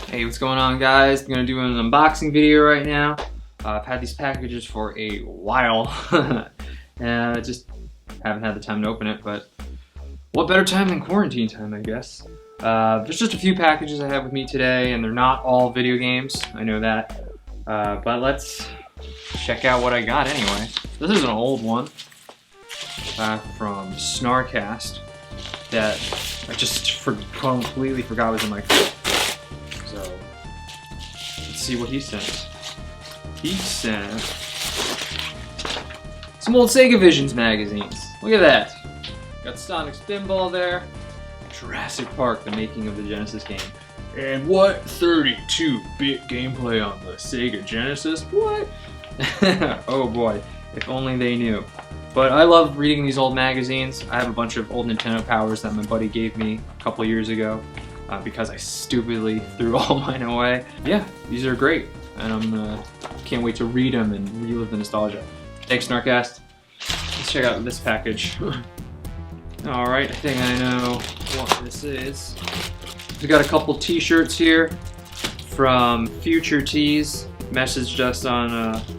Hey, what's going on, guys? I'm gonna do an unboxing video right now. I've had these packages for a while and I just haven't had the time to open it, but what better time than quarantine time, I guess. There's just a few packages I have with me today, and they're not all video games, I know that, but let's check out what I got anyway. This is an old one from Snarcast that I just completely forgot was in my phone. So, let's see what he sent. He sent some old Sega Visions magazines. Look at that. Got Sonic Spinball there. Jurassic Park, the making of the Genesis game. And what? 32-bit gameplay on the Sega Genesis? What? Oh boy, if only they knew. But I love reading these old magazines. I have a bunch of old Nintendo Powers that my buddy gave me a couple years ago. Because I stupidly threw all mine away. Yeah, these are great, and can't wait to read them and relive the nostalgia. Thanks, Snarcast. Let's check out this package. Alright, I think I know what this is. We've got a couple t-shirts here from Futurenaut Tees. Messaged us on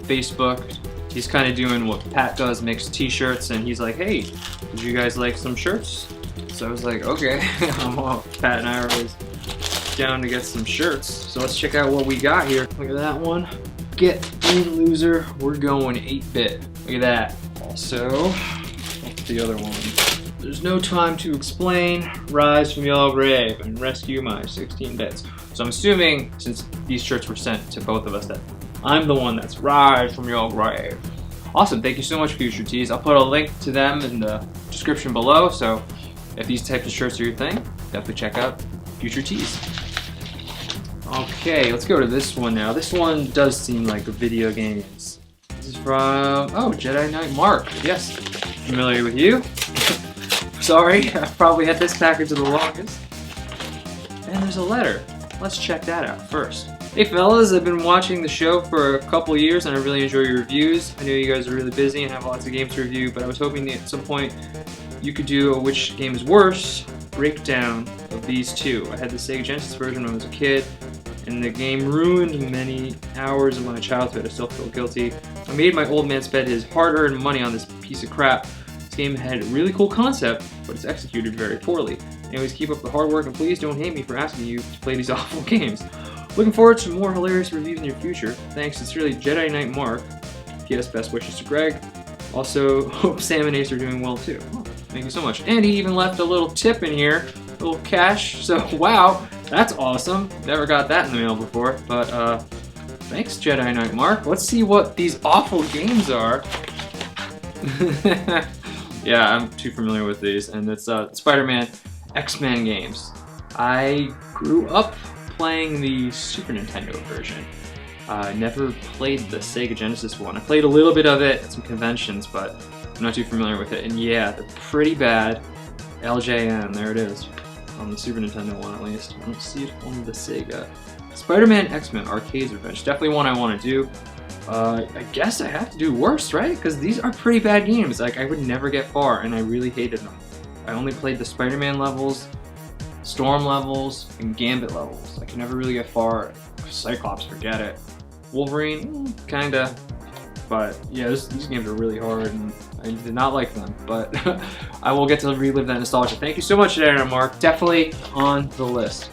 Facebook. He's kind of doing what Pat does, makes t-shirts, and he's like, hey, would you guys like some shirts? So I was like, okay. Pat and I are always down to get some shirts. So let's check out what we got here. Look at that one. Get in, loser. We're going 8-bit. Look at that. Also, what's the other one? There's no time to explain. Rise from your grave and rescue my 16 bits. So I'm assuming, since these shirts were sent to both of us, that I'm the one that's rise from your grave. Awesome. Thank you so much, Future Tees. I'll put a link to them in the description below. So if these types of shirts are your thing, definitely check out Future Tees. Okay, let's go to this one now. This one does seem like video games. This is from, oh, Jedi Knight Mark. Yes, familiar with you. Sorry, I've probably had this package the longest. And there's a letter. Let's check that out first. Hey fellas, I've been watching the show for a couple years and I really enjoy your reviews. I know you guys are really busy and have lots of games to review, but I was hoping that at some point you could do a which game is worse breakdown of these two. I had the Sega Genesis version when I was a kid, and the game ruined many hours of my childhood. I still feel guilty. I made my old man spend his hard-earned money on this piece of crap. This game had a really cool concept, but it's executed very poorly. Anyways, keep up the hard work, and please don't hate me for asking you to play these awful games. Looking forward to more hilarious reviews in your future. Thanks, sincerely, Jedi Knight Mark. P.S. Best wishes to Greg. Also, hope Sam and Ace are doing well too. Oh, thank you so much. And he even left a little tip in here, a little cash. So, wow, that's awesome. Never got that in the mail before. But, thanks, Jedi Knight Mark. Let's see what these awful games are. Yeah, I'm too familiar with these. And it's Spider-Man, X-Men games. I grew up playing the Super Nintendo version. Never played the Sega Genesis one. I played a little bit of it at some conventions, but I'm not too familiar with it. And yeah, they're pretty bad. LJN, there it is. On the Super Nintendo one, at least. I don't see it on the Sega. Spider-Man X-Men Arcade's Revenge. Definitely one I want to do. I guess I have to do worse, right? Because these are pretty bad games. Like, I would never get far, and I really hated them. I only played the Spider-Man levels, Storm levels, and Gambit levels. I could never really get far. Cyclops, forget it. Wolverine, kinda. But yeah, these games are really hard, and I did not like them. But I will get to relive that nostalgia. Thank you so much, Darren and Mark. Definitely on the list.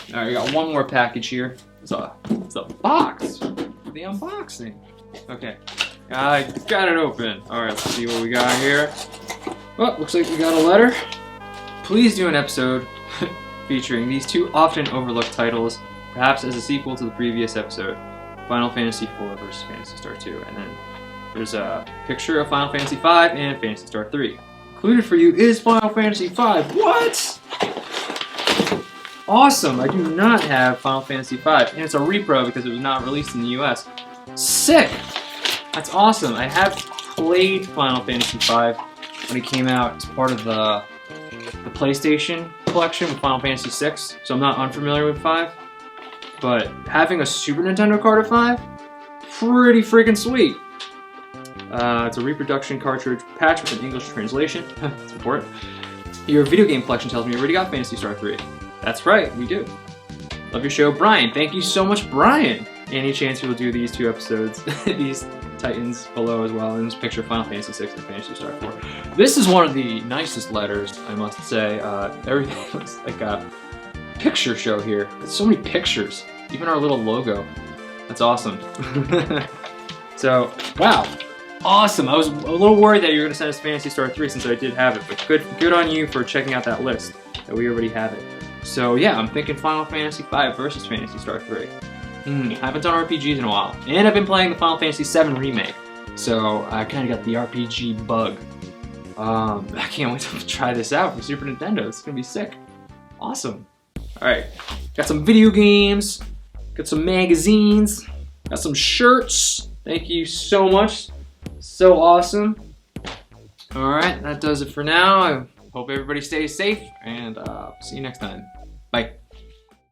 Alright, we got one more package here. It's a box. The unboxing. Okay, I got it open. Alright, let's see what we got here. Oh, looks like we got a letter. Please do an episode featuring these two often overlooked titles, perhaps as a sequel to the previous episode, Final Fantasy IV versus Phantasy Star 2. And then there's a picture of Final Fantasy V and Phantasy Star 3. Included for you is Final Fantasy V. What? Awesome! I do not have Final Fantasy V, and it's a repro because it was not released in the US. Sick! That's awesome. I have played Final Fantasy V when it came out as part of the PlayStation collection with Final Fantasy VI, so I'm not unfamiliar with 5. But having a Super Nintendo card of 5, pretty freaking sweet. It's a reproduction cartridge patch with an English translation. That's important. Your video game collection tells me you already got Phantasy Star 3. That's right, we do. Love your show, Brian. Thank you so much, Brian. Any chance you will do these 2 episodes, these Titans below as well, and this picture of Final Fantasy 6 and Fantasy Star 4. This is one of the nicest letters, I must say. Everything looks like a picture show here. There's so many pictures, even our little logo. That's awesome. So, wow, awesome. I was a little worried that you were gonna send us Fantasy Star 3 since I did have it, but good on you for checking out that list, that we already have it. So yeah, I'm thinking Final Fantasy 5 versus Fantasy Star 3. Haven't done RPGs in a while. And I've been playing the Final Fantasy 7 remake. So I kind of got the RPG bug. I can't wait to try this out for Super Nintendo. It's gonna be sick. Awesome. Alright, got some video games, got some magazines, got some shirts. Thank you so much. So awesome. Alright, that does it for now. I hope everybody stays safe, and see you next time.